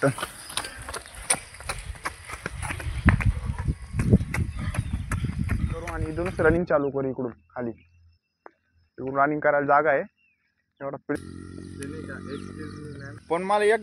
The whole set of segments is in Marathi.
वाटतं. करू आणि इथूनच रनिंग चालू करू. इकडून खाली इकडून रनिंग करायला जागा आहे एवढा. पण मला एक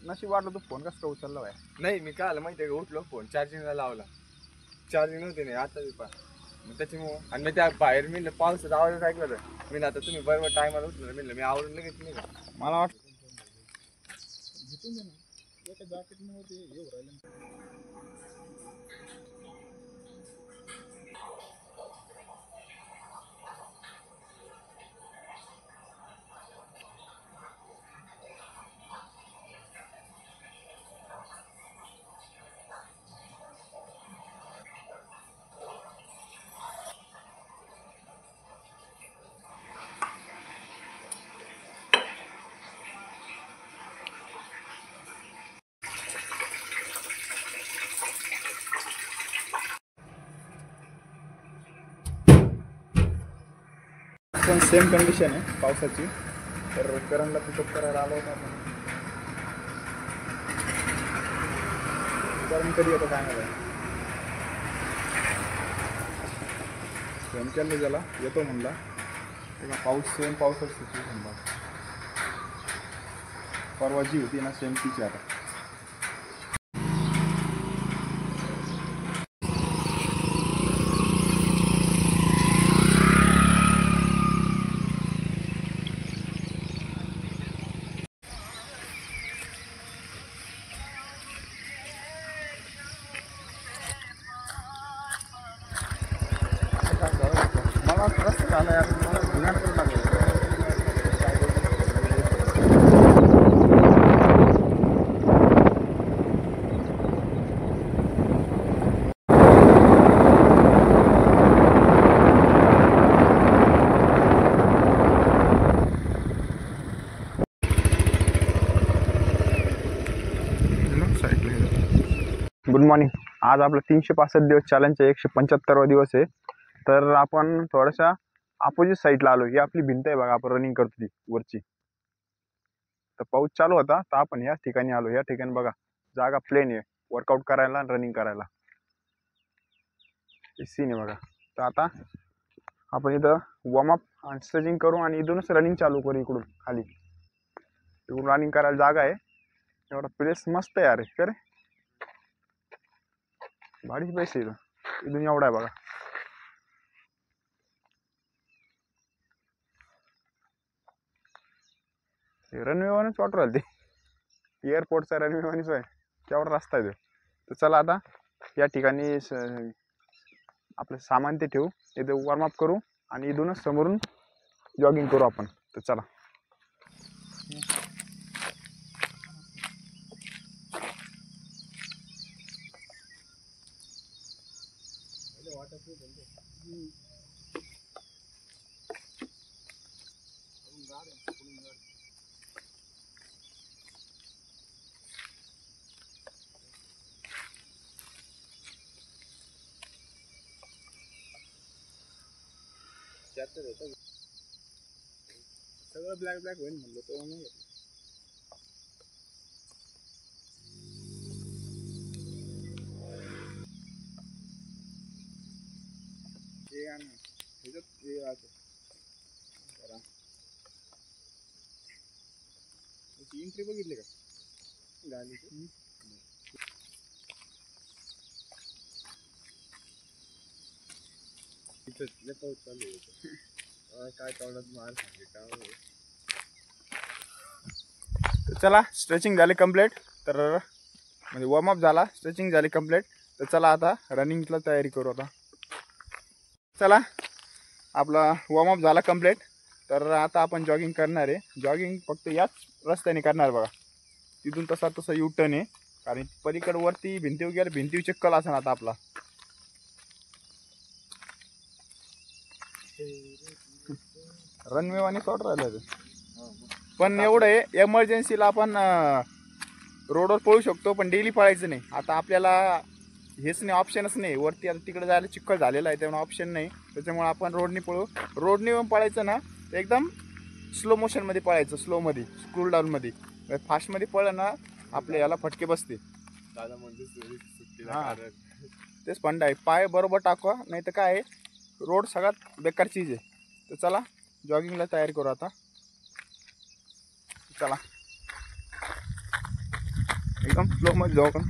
नशीब वाटलं तू फोन कसं उचलला आहे. नाही मी काय आलं माहिती आहे का, उठलो फोन चार्जिंगला लावला, चार्जिंग नव्हती नाही आता मी मग त्याच्यामुळं. आणि मी त्या बाहेर मी पावसाचा आवाज ऐकला तर मी आता तुम्ही बरोबर टायमाला उठलो मी मी आवरून लगेच नाही का. मला वाटतं पण सेम कंडिशन आहे पावसाची. तर करणला पिकअप करायला आलो होता आपण. करण कधी येतो काय नाही. फोन केलं त्याला येतो म्हणला. तेव्हा पाऊस सेम पावसाची सिच्युएशन बघ. परवा जी होती ना सेम तीच आता. मला रस्ता झाला यार, मला भिंगाट करून लागलं. Good morning. आज आपला 365 दिवस चॅलेंजचा 175वा दिवस आहे. तर आपण थोड्याशा अपोजिट साईडला आलो. ही आपली भिंत आहे बघा, आपण रनिंग करतो ती वरची. तर पाऊस चालू होता तर आपण या ठिकाणी आलो. या ठिकाणी बघा जागा प्लेन आहे वर्कआउट करायला आणि रनिंग करायला. सीन आहे बघा. तर आता आपण इथं वॉर्मअप आणि स्ट्रेचिंग करू आणि इथूनच रनिंग चालू करू. इकडून खाली इकडून रनिंग करायला जागा आहे एवढा. प्लेस मस्त आहे यार. खरे भारीच पैसे इथून एवढा आहे बघा. रनवेवानीच वाटू राहिली ते एअरपोर्टचा रनवेवानीच आहे तेवढा रस्ता आहे तो. तर चला आता या ठिकाणी आपलं सामान ते ठेवू, इथे वॉर्मअप करू आणि इथूनच समोरून जॉगिंग करू आपण. तर चला. सगळं ब्लॅक ब्लॅक होईल म्हणलं तो नाही. एंट्री बघितली का गाडीची? पाऊस चालू आहे काय तोंडात मार सांगे काय. चला स्ट्रेचिंग झाले कम्प्लीट. तर म्हणजे वॉर्मअप झाला, स्ट्रेचिंग झाली कम्प्लीट. तर चला आता रनिंगला तयारी करू. आता चला आपला वॉर्मअप झाला कम्प्लीट. तर आता आपण जॉगिंग करणार आहे. जॉगिंग फक्त याच रस्त्याने करणार बघा. तिथून तसा यू टर्न आहे कारण पलीकडे वरती भिंतीवर गेला भिंतीवर चिक्कल असा आता आपला. रनवेवानी शॉर्ट राहिलं पण एवढं आहे एमर्जन्सीला आपण रोडवर पळू शकतो पण डेली पळायचं नाही. आता आपल्याला हेच नाही ऑप्शनच नाही वरती. आता तिकडे जायला चिखल झालेला आहे त्यामुळे ऑप्शन नाही. त्याच्यामुळे आपण रोडने पळू. रोडने येऊन पळायचं ना एकदम स्लो मोशनमध्ये पळायचं. स्लोमध्ये स्कूल डाऊनमध्ये फास्टमध्ये पळलं ना आपल्या याला फटके बसते. दादा म्हणजे सुट्टीला हा. कारण तेच फंड आहे. पाय बरोबर टाकवा, नाही तर काय आहे, रोड सगळ्यात बेकार चीज आहे. तर चला जॉगिंगला तयारी करू आता. चला एकदम स्लो मध्ये जाऊ आपण.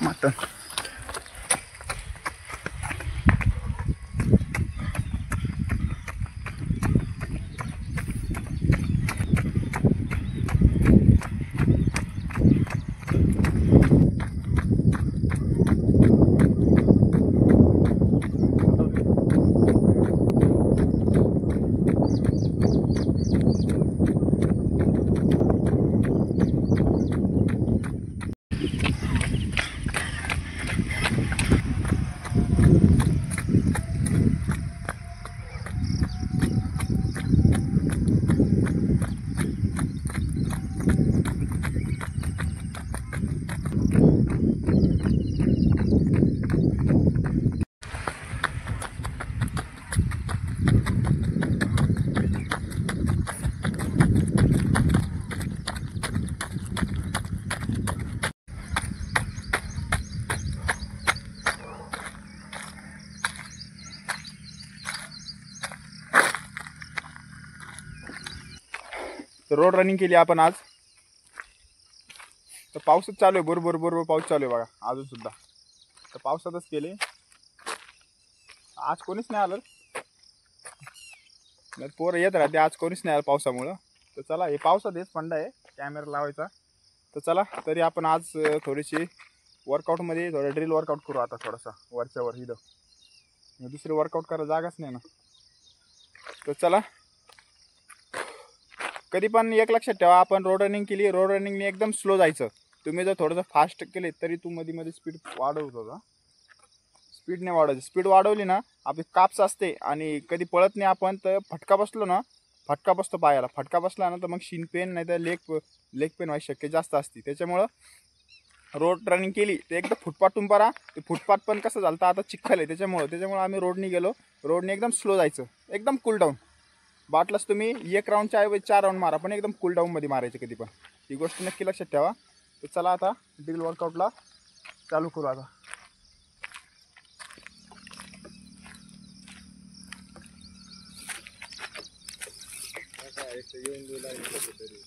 मटन तर रोड रनिंग केली आपण आज. तर पाऊसच चालू आहे, बरोबर बरोबर पाऊस चालू आहे बघा अजून सुद्धा. तर पावसातच केले. आज कोणीच नाही आलं, नाही पोरं येत राहते, आज कोणीच नाही आलं पावसामुळं. तर चला, हे पावसात हेच फंड आहे कॅमेरा लावायचा. तर चला, तरी आपण आज थोडीशी वर्कआउटमध्ये थोडं ड्रिल वर्कआउट करू आता थोडासा वरच्यावर. इथं दुसरी वर्कआउट करायला जागाच नाही ना. तर चला, कधी पण एक लक्षात ठेवा, आपण रोड रनिंग केली, रोड रनिंगने एकदम स्लो जायचं. तुम्ही जर थोडंसं फास्ट केले तरी तू मध्ये मध्ये स्पीड वाढवत होता. स्पीड नाही वाढवायची. स्पीड वाढवली ना आपली काप्स असते आणि कधी पळत नाही आपण, तर फटका बसलो ना, फटका बसतो पायाला. फटका बसला ना तर मग शिन पेन नाही तर लेग पेन व्हायची शक्यता जास्त असते. त्याच्यामुळं रोड रनिंग केली तर एकदम फुटपाथून परा. ते फुटपाथ पण कसं झालं आता चिखल आहे, त्याच्यामुळं आम्ही रोडनी गेलो. रोडने एकदम स्लो जायचं, एकदम कूल डाऊन. बाटलाच तुम्ही एक राऊंडच्या ऐवजी 4 राऊंड मारा, पण एकदम कूल डाऊनमध्ये मारायचे कधी पण. ही गोष्ट नक्की लक्षात ठेवा. तर चला आता ड्रिल वर्कआउटला चालू करू आता. येऊन गेला तरी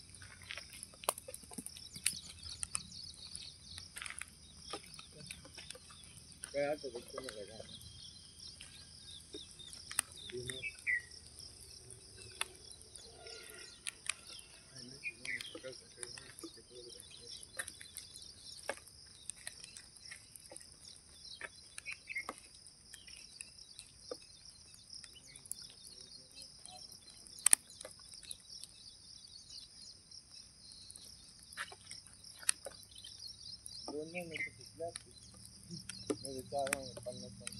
काय आता बघतो मला काय दोन महिने सुटल्या म्हणजे 4 महिने 50.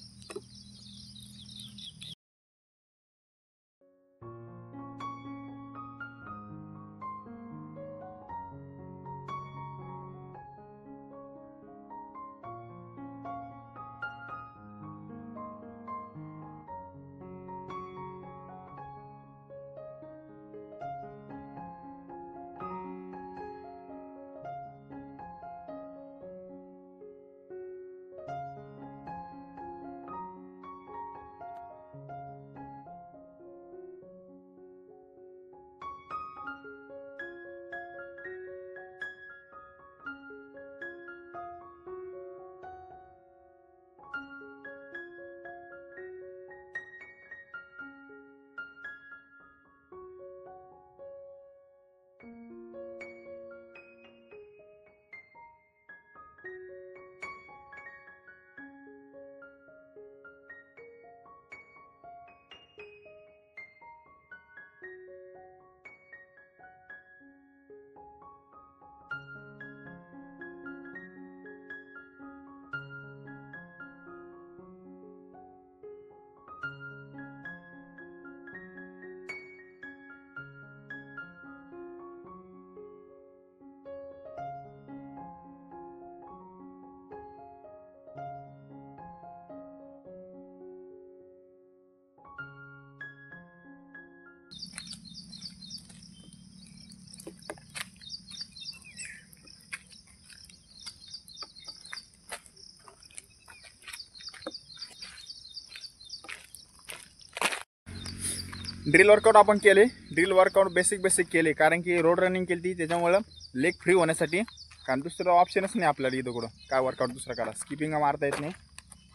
ड्रिल वर्कआउट आपण केले. ड्रिल वर्कआउट बेसिक केले, कारण की रोड रनिंग केली ती त्याच्यामुळं लेग फ्री होण्यासाठी. कारण दुसरं ऑप्शनच नाही आपल्याला इथं कुठं काय वर्कआउट दुसरं करा. स्किपिंग मारता येत नाही.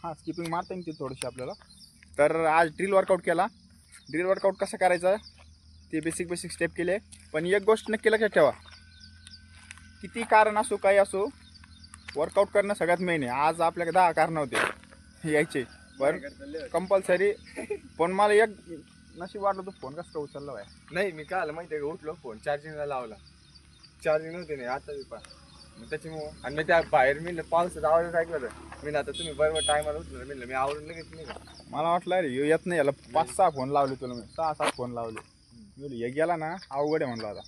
हां, स्किपिंग मारता येईल ती थोडीशी आपल्याला. तर आज ड्रिल वर्कआउट केला. ड्रिल वर्कआउट कसं करायचं ते बेसिक स्टेप केले. पण एक गोष्ट नक्की लक्षात ठेवा, किती कारण असो काही असो, वर्कआउट करणं सगळ्यात मेन आहे. आज आपल्याकडे 10 कारणं होते यायचे, पण कंपल्सरी. पण मला एक नशीब वाटलं, तू फोन कसं काय उचलला बाय. नाही, मी काय आलं माहिती आहे का, उठलो फोन चार्जिंगला लावला, चार्जिंग नव्हती नाही आता बी पा. मग त्याच्यामुळं आणि मी त्या बाहेर मी पावसाचा आवाज ऐकलं. मी आता तुम्ही बरोबर टायमाला उठलं, म्हणलं मी आवरून लगेच नाही का. मला वाटलं अरे ह्यो येत नाही, याला 5-6 फोन लावले तुला, मी 6-7 फोन लावले. मी हे गेला ना अवघड आहे म्हणलं. आता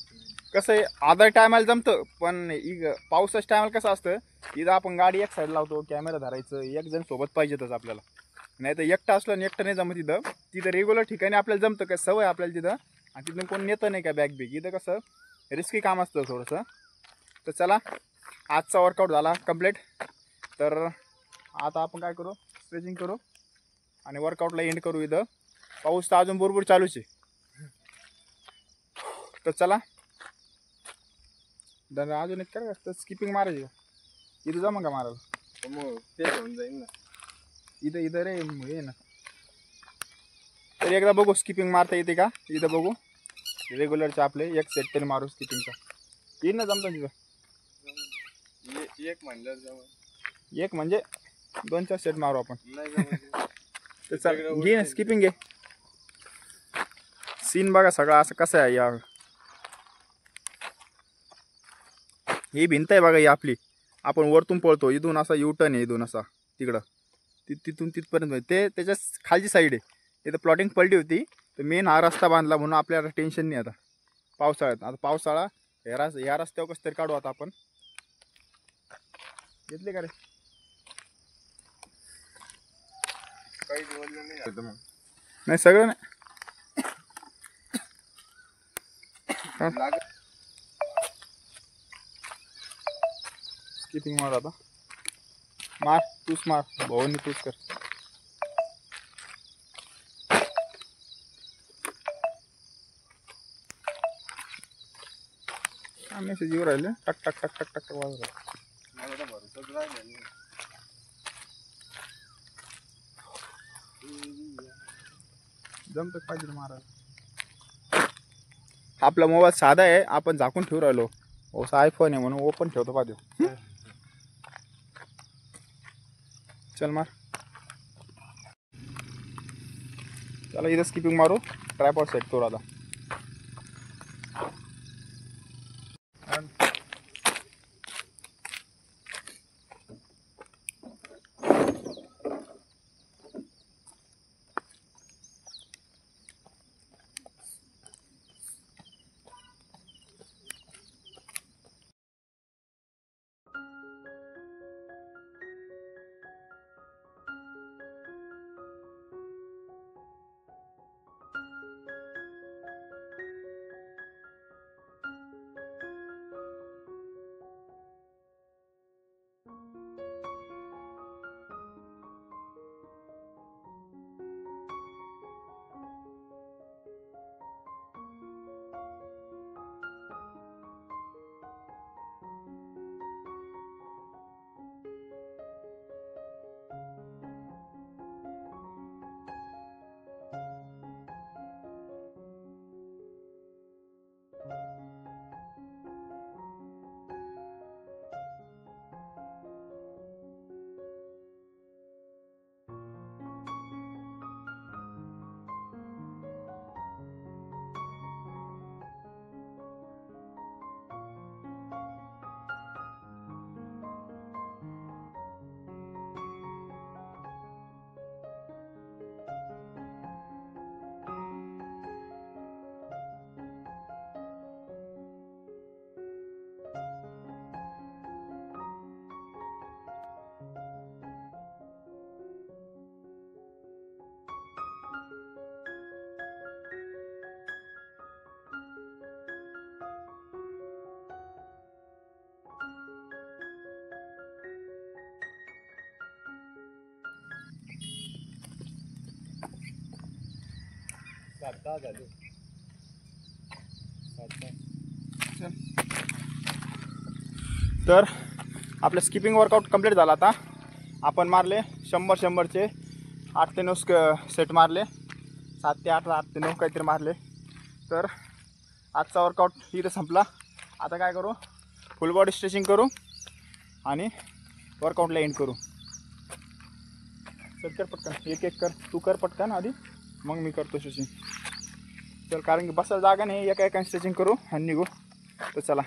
कसं आहे, आदर टायमाला जमतं, पण पावसाच्या टायमाला कसं असतं, इथं आपण गाडी एक साईड लावतो, कॅमेरा धरायचं, एक जण सोबत पाहिजेतच आपल्याला. नाही तर एकटं असलं आणि एकटं नाही जमत. तिथं रेग्युलर ठिकाणी आपल्याला जमतं, काय सवय आपल्याला तिथं, आणि तिथून कोण नेतं नाही का बॅग बिग. इथं कसं रिस्की काम असतं थोडंसं. तर चला, आजचा वर्कआउट झाला कंप्लीट. तर आता आपण काय करू, स्ट्रेचिंग करू आणि वर्कआउटला एंड करू. इथं पाऊस तर अजून भरपूर चालूच आहे. तर चला, अजून एक काय असतं, स्किपिंग मारायची का इथं, जमा का मारायला. मग ते होऊन जाईल ना. इथं रे हे ना. तर एकदा बघू स्किपिंग मारता येते का इथं, बघू. रेग्युलरचे आपले एक सेट तरी मारू स्किपिंगचा. येईल ना जमतं तिथं. एक म्हणलं जवळ, एक म्हणजे 2-4 सेट मारू आपण. नाही तर चल, घे स्किपिंग घे. सीन बघा सगळा असं कसं आहे. या ही भिंत आहे बघा, ही आपली. आपण वरतून पळतो, इथून असा युटर्न आहे, इथून असा तिकडं तिथून तिथपर्यंत. ते त्याच्या खालची साईड आहे. इथं प्लॉटिंग पडली होती, तर मेन हा रस्ता बांधला, म्हणून आपल्याला टेन्शन नाही आता पावसाळ्यात. आता पावसाळा या रस्त्यावर कसं तरी काढू आता आपण. घेतले का रे काही बोललं नाही. नाही सगळं नाही. स्किपिंग मार आता. मार, तूच मार भाऊनी, तूच कर. मेसेज येऊ राहिले, टक टक टक टक टक वाजत राहिले. मला तर भरोसाच राहिला नाही. जमतं पाहिजे मारायला. आपला मोबाईल साधा आहे, आपण झाकून ठेवू राहिलो. आयफोन आहे म्हणून ओपन ठेवतो पाहिजे. चल मार. चला इथं स्किपिंग मारू, ट्रायपॉड सेट करू आता. 7-10 झाले. तर आपलं स्किपिंग वर्कआउट कंप्लीट झाला. आता आपण मारले 100-100चे 8 ते 9 सेट मारले. 7 ते 8, 8 ते 9 काहीतरी मारले. तर आजचा वर्कआउट इथं संपला. आता काय करू, फुल बॉडी स्ट्रेचिंग करू आणि वर्कआउटला एंड करू. चल कर पटकन, एक एक कर. तू कर पटकन आधी, मग मी करतो स्ट्रेचिंग. चल, कारण की बसायला जागा नाही, एका एका स्ट्रेचिंग करू आणि निघू. तर चला.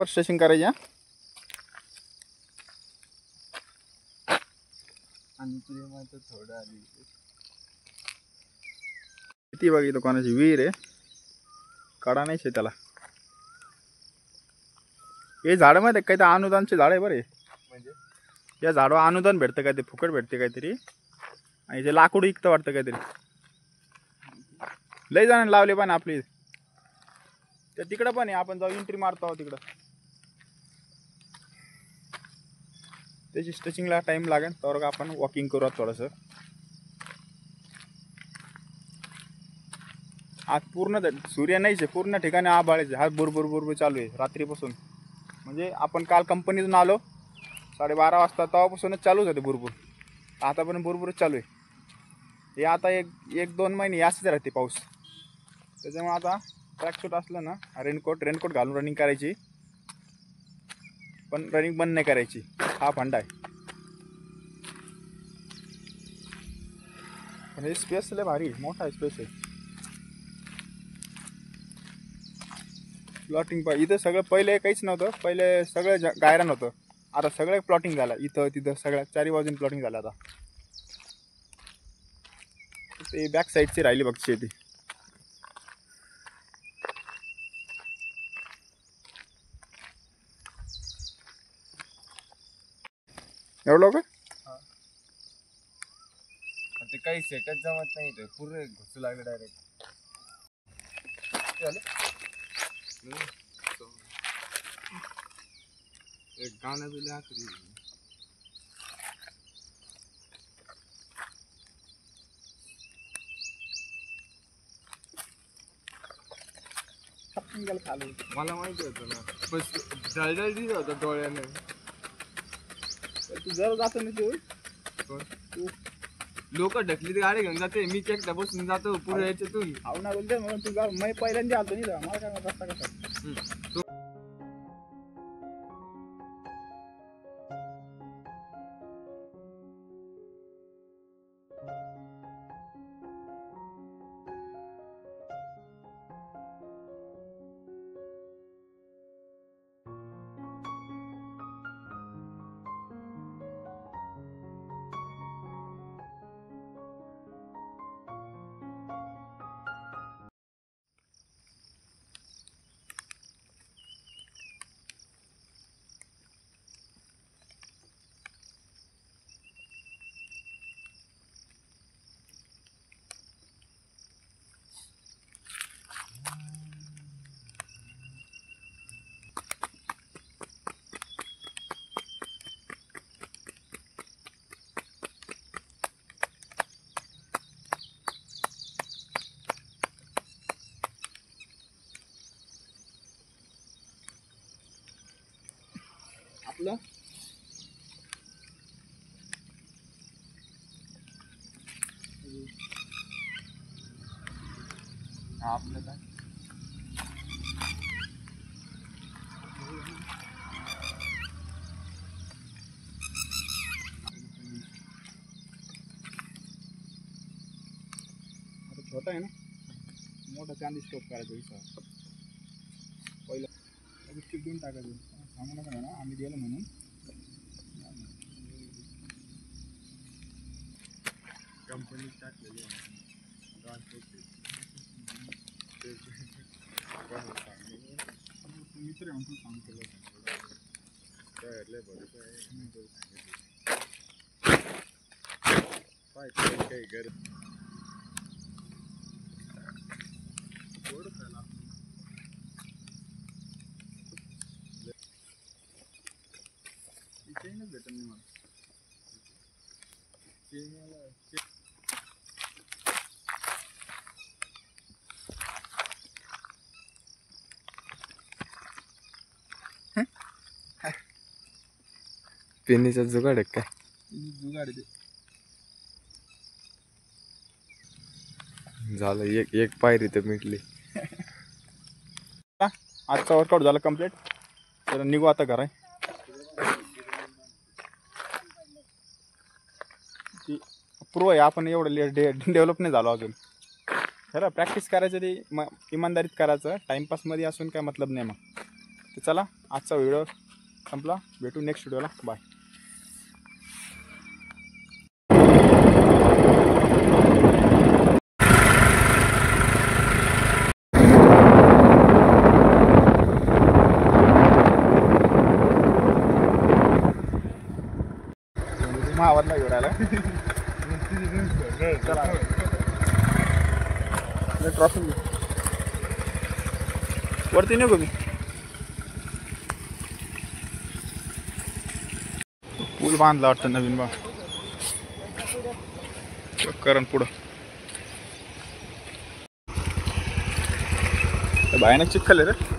स्ट्रेचिंग करायची आणि तुझे मात्र थोडं आली. किती बघितलं कोणाची विहीर आहे, कडा नाहीच आहे त्याला. हे झाडं माहिती काही तर अनुदानचे झाड आहे बरे. म्हणजे या झाडावर अनुदान भेटतं काय, ते फुकट भेटते काहीतरी. आणि ते लाकूड विकतं वाटतं काहीतरी. लय जणांनी लावले पण आपली त्या तिकडं पण आहे. आपण जाऊ एंट्री मारतो तिकडं. त्याची स्ट्रेचिंगला टाइम लागेल, तर आपण वॉकिंग करू थोडंसं. आज पूर्ण सूर्य नाहीच आहे, पूर्ण ठिकाणी आभाळाचे. हा बुरबुर बुरबुर चालू आहे रात्रीपासून. म्हणजे आपण काल कंपनीतून आलो 12:30 वाजता, तेव्हापासूनच चालूच होते बुरबुर. आतापर्यंत बुरबुरच चालू आहे. हे आता एक 2 महिने असंच राहते पाऊस. त्याच्यामुळे आता ट्रॅकसूट असलं ना, रेनकोट घालून रनिंग करायची, पण रनिंग बंद नाही करायची. हा फंडा आहे. पण हे स्पेस लय भारी, मोठा स्पेस आहे. प्लॉटिंग पाहिजे इथं सगळं. पहिले काहीच नव्हतं, पहिले सगळं गायरान होतं. आता सगळं प्लॉटिंग झालं इथं तिथं, सगळ्या 4 बाजून प्लॉटिंग झालं. आता ते बॅक साईडची राहिली बघ शेती. एवढं लवकर ते काही सेटच जमत नाही. ते पूर्ण घुसू लागले डायरेक्ट. एक गाणं दिले आखरी. मला माहिती होतं ना, बस डळडळ दिलं होतं डोळ्याने. तू जर जातो ना तू लोक ढकलीत गाडी घेऊन जाते, मी एकटा बसून जातो पुढे याच्यातून. हाव ना बोलते म्हणून तुझा मी पहिल्यांदा आलतो नाही. मला काय रस्ता कसा. आपलं आपलं काय आता छोटा आहे ना, मोठा चांदी स्टॉप करायचा विचार. पहिलं चिप देऊन टाकायचं. सांगू नका ना आम्ही दिलं म्हणून. कंपनीत टाकलेली मित्र म्हणून सांगतो काही गरज पेनीचा जुगाड आहे काय? जुगाड ते. झालं एक पायरी तर मिटली. आजचा वर्कआउट झाला कम्प्लीट. तर निघू आता घरा. पूर्व आहे आपण एवढं डेव्हलप नाही झालो अजून. खरं प्रॅक्टिस करायचं ते इमानदारीत करायचं. टाईमपासमध्ये असून काय मतलब नाही मग. तर चला आजचा व्हिडिओ संपला. भेटू नेक्स्ट व्हिडिओला. बाय. आवाज नाही राहिला. ट्रॉफी वरती नाही मी. पूल बांधला वाटतं नवीन बा. करण पुढं भयानक चिखल आहे रे.